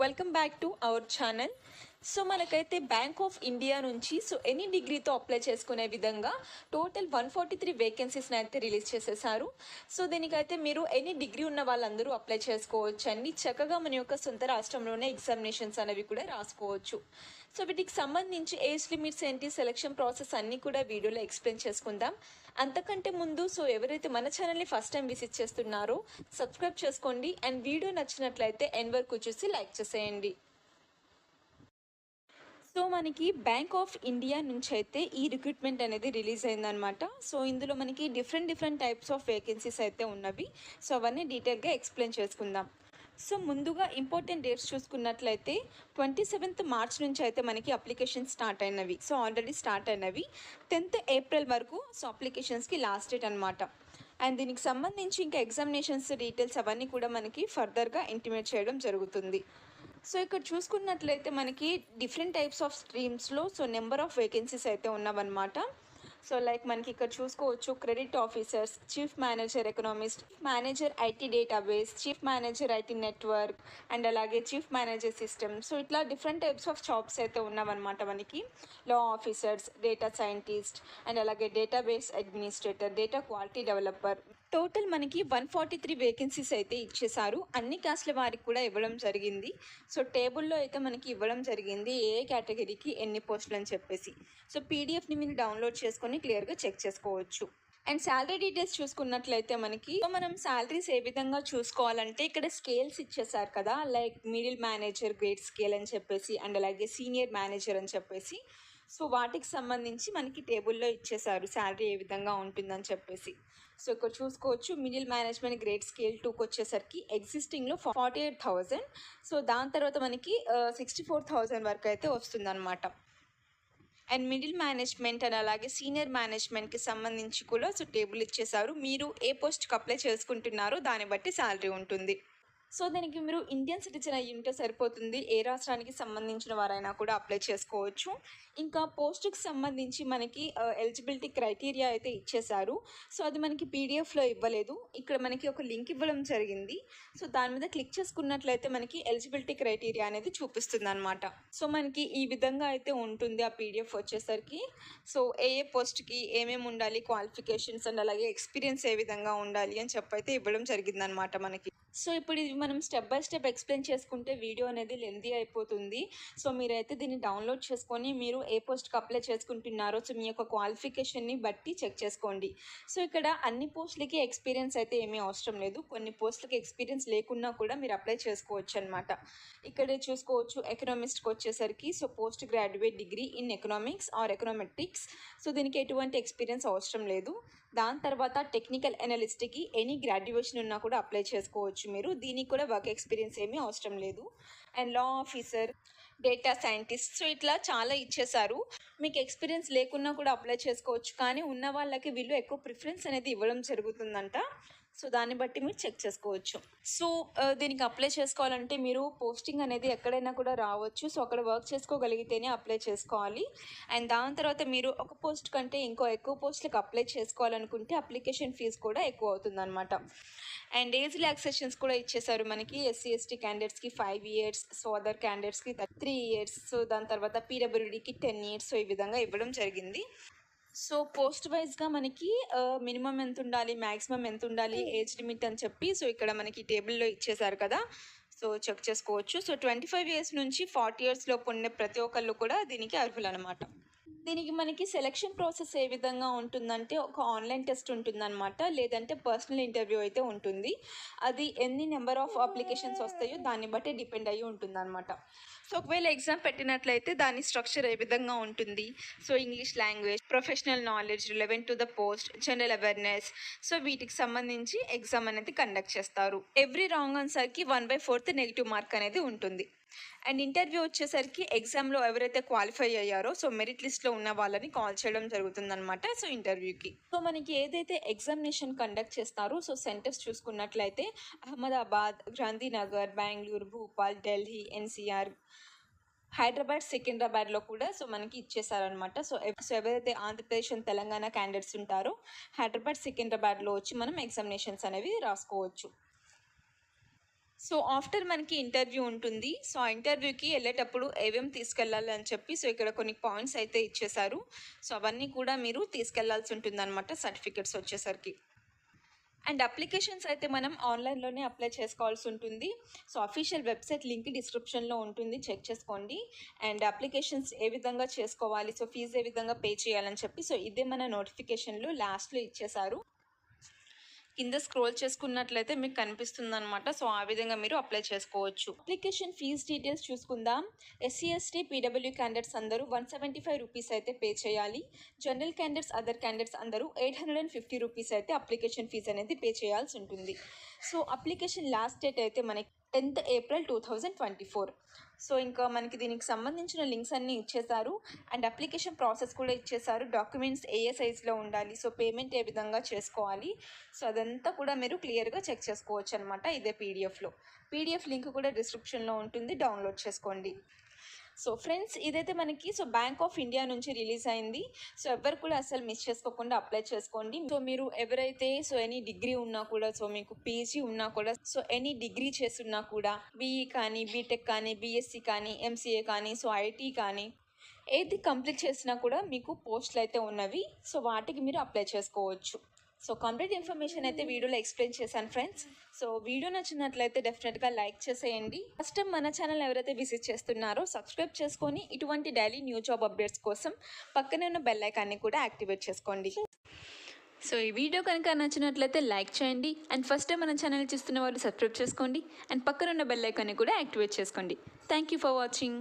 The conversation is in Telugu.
Welcome back to our channel. So మనకైతే బ్యాంక్ ఆఫ్ ఇండియా నుంచి ఎనీ డిగ్రీతో అప్లై చేసుకునే విధంగా టోటల్ 143 వేకెన్సీస్ని అయితే రిలీజ్ చేసేసారు. సో దీనికైతే మీరు ఎనీ డిగ్రీ ఉన్న వాళ్ళందరూ అప్లై చేసుకోవచ్చు అండి. చక్కగా మన యొక్క సొంత రాష్ట్రంలోనే ఎగ్జామినేషన్స్ అనేవి కూడా రాసుకోవచ్చు. సో వీటికి సంబంధించి ఏజ్ లిమిట్స్ ఏంటి, సెలక్షన్ ప్రాసెస్ అన్నీ కూడా వీడియోలో ఎక్స్ప్లెయిన్ చేసుకుందాం. అంతకంటే ముందు ఎవరైతే మన ఛానల్ని ఫస్ట్ టైం విజిట్ చేస్తున్నారో సబ్స్క్రైబ్ చేసుకోండి అండ్ వీడియో నచ్చినట్లయితే ఎండ్ వరకు చూసి లైక్ చేసేయండి. సో మనకి బ్యాంక్ ఆఫ్ ఇండియా నుంచి అయితే ఈ రిక్రూట్మెంట్ అనేది రిలీజ్ అయిందనమాట. సో ఇందులో మనకి డిఫరెంట్ టైప్స్ ఆఫ్ వేకెన్సీస్ అయితే ఉన్నవి. సో అవన్నీ డీటెయిల్గా ఎక్స్ప్లెయిన్ చేసుకుందాం. సో ముందుగా ఇంపార్టెంట్ డేట్స్ చూసుకున్నట్లయితే 27th మార్చ్ నుంచి అయితే మనకి అప్లికేషన్ స్టార్ట్ అయినవి. సో ఆల్రెడీ స్టార్ట్ అయినవి. 10th ఏప్రిల్ వరకు సో అప్లికేషన్స్కి లాస్ట్ డేట్ అనమాట. అండ్ దీనికి సంబంధించి ఇంకా ఎగ్జామినేషన్స్ డీటెయిల్స్ అవన్నీ కూడా మనకి ఫర్దర్గా ఇంటిమేట్ చేయడం జరుగుతుంది. సో ఇక్కడ చూసుకున్నట్లయితే మనకి డిఫరెంట్ టైప్స్ ఆఫ్ స్ట్రీమ్స్లో నెంబర్ ఆఫ్ వేకెన్సీస్ అయితే ఉన్నవన్నమాట. సో లైక్ మనకి ఇక్కడ చూసుకోవచ్చు credit officers, chief manager economist, manager IT database, chief manager IT network and అలాగే చీఫ్ మేనేజర్ సిస్టమ్. సో ఇట్లా డిఫరెంట్ టైప్స్ ఆఫ్ జాబ్స్ అయితే ఉన్నవన్నమాట మనకి. Law officers, data scientist and అలాగే database administrator, data quality developer. Total మనకి 143 వేకెన్సీస్ అయితే ఇచ్చేసారు. అన్ని క్యాస్ట్ల వారికి కూడా ఇవ్వడం జరిగింది. సో టేబుల్లో అయితే మనకి ఇవ్వడం జరిగింది ఏ కేటగిరీకి ఎన్ని పోస్టులు అని చెప్పేసి. సో పీడిఎఫ్ని మీరు డౌన్లోడ్ చేసుకొని క్లియర్గా చెక్ చేసుకోవచ్చు. అండ్ శాలరీ డీటెయిల్స్ చూసుకున్నట్లయితే మనకి మనం శాలరీస్ ఏ విధంగా చూసుకోవాలంటే ఇక్కడ స్కేల్స్ ఇచ్చేసారు కదా, like middle manager grade scale అని చెప్పేసి అండ్ అలాగే సీనియర్ మేనేజర్ అని చెప్పేసి. సో వాటికి సంబంధించి మనకి టేబుల్లో ఇచ్చేసారు శాలరీ ఏ విధంగా ఉంటుందని చెప్పేసి. సో ఇక్కడ చూసుకోవచ్చు మిడిల్ మేనేజ్మెంట్ గ్రేడ్ స్కేల్ 2కి వచ్చేసరికి ఎగ్జిస్టింగ్లో 48,000. సో దాని తర్వాత మనకి 64,000 వరకు అయితే వస్తుందన్నమాట. అండ్ మిడిల్ మేనేజ్మెంట్ అండ్ అలాగే సీనియర్ మేనేజ్మెంట్కి సంబంధించి కూడా టేబుల్ ఇచ్చేసారు. మీరు ఏ పోస్ట్కి అప్లై చేసుకుంటున్నారో దాన్ని బట్టి శాలరీ ఉంటుంది. సో దీనికి మీరు ఇండియన్ సిటిజన్ అయ్యి ఉంటే సరిపోతుంది. ఏ రాష్ట్రానికి సంబంధించిన వారైనా కూడా అప్లై చేసుకోవచ్చు. ఇంకా పోస్ట్కి సంబంధించి మనకి ఎలిజిబిలిటీ క్రైటీరియా అయితే ఇచ్చేసారు. సో అది మనకి పీడిఎఫ్లో ఇవ్వలేదు, ఇక్కడ మనకి ఒక లింక్ ఇవ్వడం జరిగింది. సో దాని మీద క్లిక్ చేసుకున్నట్లయితే మనకి ఎలిజిబిలిటీ క్రైటీరియా అనేది చూపిస్తుంది అనమాట. సో మనకి ఈ విధంగా అయితే ఉంటుంది ఆ పీడిఎఫ్ వచ్చేసరికి. సో ఏ పోస్ట్కి ఏమేమి ఉండాలి, క్వాలిఫికేషన్స్ అండ్ అలాగే ఎక్స్పీరియన్స్ ఏ విధంగా ఉండాలి అని చెప్పైతే ఇవ్వడం జరిగిందనమాట మనకి. సో ఇప్పుడు ఇది మనం స్టెప్ బై స్టెప్ ఎక్స్ప్లెయిన్ చేసుకుంటే వీడియో అనేది లెంతీ అయిపోతుంది. సో మీరైతే దీన్ని డౌన్లోడ్ చేసుకొని మీరు ఏ పోస్ట్కి అప్లై చేసుకుంటున్నారో మీ యొక్క క్వాలిఫికేషన్ని బట్టి చెక్ చేసుకోండి. సో ఇక్కడ అన్ని పోస్టులకి ఎక్స్పీరియన్స్ అయితే ఏమీ అవసరం లేదు. కొన్ని పోస్టులకి ఎక్స్పీరియన్స్ లేకున్నా కూడా మీరు అప్లై చేసుకోవచ్చు అనమాట. ఇక్కడే చూసుకోవచ్చు ఎకనామిస్ట్కి వచ్చేసరికి post graduate degree in economics or econometrics. So దీనికి ఎటువంటి ఎక్స్పీరియన్స్ అవసరం లేదు. దాని తర్వాత టెక్నికల్ అనలిస్ట్కి ఎనీ గ్రాడ్యుయేషన్ ఉన్నా కూడా అప్లై చేసుకోవచ్చు మీరు. దీనికి కూడా వర్క్ ఎక్స్పీరియన్స్ ఏమీ అవసరం లేదు. And law officer, data scientist, so ఇట్లా చాలా ఇచ్చేసారు. మీకు ఎక్స్పీరియన్స్ లేకున్నా కూడా అప్లై చేసుకోవచ్చు, కానీ ఉన్న వాళ్ళకి వీళ్ళు ఎక్కువ ప్రిఫరెన్స్ అనేది ఇవ్వడం జరుగుతుందంట. సో దాన్ని బట్టి మీరు చెక్ చేసుకోవచ్చు. సో దీనికి అప్లై చేసుకోవాలంటే మీరు పోస్టింగ్ అనేది ఎక్కడైనా కూడా రావచ్చు. సో అక్కడ వర్క్ చేసుకోగలిగితేనే అప్లై చేసుకోవాలి. అండ్ దాని తర్వాత మీరు ఒక పోస్ట్ కంటే ఇంకో ఎక్కువ పోస్టులకు అప్లై చేసుకోవాలనుకుంటే అప్లికేషన్ ఫీజు కూడా ఎక్కువ అవుతుందన్నమాట. అండ్ ఏజ్ రిలాక్సేషన్స్ కూడా ఇచ్చేసారు మనకి. ఎస్సీ ఎస్టీ క్యాండిడేట్స్కి 5 years, సో అదర్ క్యాండిడేట్స్కి 3 years, సో దాని తర్వాత పీడబ్ల్యూడీకి 10 years. సో ఈ విధంగా ఇవ్వడం జరిగింది. సో పోస్ట్ వైజ్గా మనకి మినిమం ఎంత ఉండాలి, మ్యాక్సిమం ఎంత ఉండాలి, ఏజ్ లిమిట్ అని చెప్పి సో ఇక్కడ మనకి టేబుల్లో ఇచ్చేసారు కదా. సో చెక్ చేసుకోవచ్చు. సో 25 years నుంచి 40 years లోపు ఉండే ప్రతి ఒక్కళ్ళు కూడా దీనికి అర్హులు అనమాట. దీనికి మనకి సెలక్షన్ ప్రాసెస్ ఏ విధంగా ఉంటుందంటే ఒక ఆన్లైన్ టెస్ట్ ఉంటుందన్నమాట, లేదంటే పర్సనల్ ఇంటర్వ్యూ అయితే ఉంటుంది. అది ఎన్ని నెంబర్ ఆఫ్ అప్లికేషన్స్ వస్తాయో దాన్ని బట్టి డిపెండ్ అయ్యి ఉంటుందన్నమాట. సో ఒకవేళ ఎగ్జామ్ పెట్టినట్లయితే దాని స్ట్రక్చర్ ఏ విధంగా ఉంటుంది, so English language, professional knowledge relevant to the post, general awareness, so వీటికి సంబంధించి ఎగ్జామ్ అనేది కండక్ట్ చేస్తారు. ఎవ్రీ రాంగ్ ఆన్సర్కి 1/4 నెగిటివ్ మార్క్ అనేది ఉంటుంది. అండ్ ఇంటర్వ్యూ వచ్చేసరికి ఎగ్జామ్లో ఎవరైతే క్వాలిఫై అయ్యారో సో మెరిట్ లిస్ట్లో ఉన్న వాళ్ళని కాల్ చేయడం జరుగుతుందన్నమాట. సో ఇంటర్వ్యూకి సో మనకి ఏదైతే ఎగ్జామినేషన్ కండక్ట్ చేస్తారో సో సెంటర్స్ చూసుకున్నట్లయితే అహ్మదాబాద్, గాంధీనగర్, బెంగళూరు, భోపాల్, ఢిల్లీ, ఎన్సీఆర్, హైదరాబాద్, సికింద్రాబాద్లో కూడా సో మనకి ఇచ్చేసారనమాట. సో ఎవరైతే ఆంధ్రప్రదేశ్ అండ్ తెలంగాణ క్యాండిడేట్స్ ఉంటారో హైదరాబాద్, సికింద్రాబాద్లో వచ్చి మనం ఎగ్జామినేషన్స్ అనేవి రాసుకోవచ్చు. సో ఆఫ్టర్ మనకి ఇంటర్వ్యూ ఉంటుంది. సో ఆ ఇంటర్వ్యూకి వెళ్ళేటప్పుడు ఏమేమి తీసుకెళ్ళాలి అని చెప్పి సో ఇక్కడ కొన్ని పాయింట్స్ అయితే ఇచ్చేశారు. సో అవన్నీ కూడా మీరు తీసుకెళ్లాల్సి ఉంటుందన్నమాట సర్టిఫికెట్స్ వచ్చేసరికి. అండ్ అప్లికేషన్స్ అయితే మనం ఆన్లైన్లోనే అప్లై చేసుకోవాల్సి ఉంటుంది. సో అఫీషియల్ వెబ్సైట్ లింక్ డిస్క్రిప్షన్లో ఉంటుంది, చెక్ చేసుకోండి. అండ్ అప్లికేషన్స్ ఏ విధంగా చేసుకోవాలి, సో ఫీజు ఏ విధంగా పే చేయాలని చెప్పి సో ఇదే మన నోటిఫికేషన్లో లాస్ట్లో ఇచ్చేశారు. కింద స్క్రోల్ చేసుకున్నట్లయితే మీకు కనిపిస్తుంది అనమాట. సో ఆ విధంగా మీరు అప్లై చేసుకోవచ్చు. అప్లికేషన్ ఫీజ్ డీటెయిల్స్ చూసుకుందాం. ఎస్సీ ఎస్టీ పీడబ్ల్యూ క్యాండిడేట్స్ అందరూ 175 రూపీస్ అయితే పే చేయాలి. జనరల్ క్యాండిడేట్స్ అదర్ క్యాండిడేట్స్ అందరూ 850 రూపీస్ అయితే అప్లికేషన్ ఫీజ్ అనేది పే చేయాల్సి ఉంటుంది. సో అప్లికేషన్ లాస్ట్ డేట్ అయితే మనకి 10th April 2024. సో ఇంకా మనకి దీనికి సంబంధించిన లింక్స్ అన్నీ ఇచ్చేసారు. అండ్ అప్లికేషన్ ప్రాసెస్ కూడా ఇచ్చేసారు. డాక్యుమెంట్స్ ఏ సైజ్లో ఉండాలి, సో పేమెంట్ ఏ విధంగా చేసుకోవాలి, సో అదంతా కూడా మీరు క్లియర్గా చెక్ చేసుకోవచ్చు అనమాట ఇదే పీడిఎఫ్లో. పీడిఎఫ్ లింక్ కూడా డిస్క్రిప్షన్లో ఉంటుంది, డౌన్లోడ్ చేసుకోండి. సో ఫ్రెండ్స్, ఇదైతే మనకి సో బ్యాంక్ ఆఫ్ ఇండియా నుంచి రిలీజ్ అయింది. సో ఎవరు కూడా అసలు మిస్ చేసుకోకుండా అప్లై చేసుకోండి. సో మీరు ఎవరైతే సో ఎనీ డిగ్రీ ఉన్నా కూడా, సో మీకు పీజీ ఉన్నా కూడా, సో ఎనీ డిగ్రీ చేస్తున్నా కూడా, బీఈ కానీ, బీటెక్ కానీ, బీఎస్సీ కానీ, ఎంసీఏ కానీ, సో ఐటీ కానీ ఏది కంప్లీట్ చేసినా కూడా మీకు పోస్టులు అయితే ఉన్నవి. సో వాటికి మీరు అప్లై చేసుకోవచ్చు. సో కంప్లీట్ ఇన్ఫర్మేషన్ అయితే వీడియోలో ఎక్స్ప్లెయిన్ చేశాను ఫ్రెండ్స్. సో వీడియో నచ్చినట్లయితే డెఫినెట్గా లైక్ చేసేయండి. ఫస్ట్ టైం మన ఛానల్ ఎవరైతే విజిట్ చేస్తున్నారో సబ్స్క్రైబ్ చేసుకొని ఇటువంటి డైలీ న్యూ జాబ్ అప్డేట్స్ కోసం పక్కనే ఉన్న బెల్ ఐకాన్ని కూడా యాక్టివేట్ చేసుకోండి. సో ఈ వీడియో కనుక నచ్చినట్లయితే లైక్ చేయండి. అండ్ ఫస్ట్ టైం మన ఛానల్ చూస్తున్న వాళ్ళు సబ్స్క్రైబ్ చేసుకోండి. అండ్ పక్కన ఉన్న బెల్ ఐకాన్ని కూడా యాక్టివేట్ చేసుకోండి. Thank you for watching.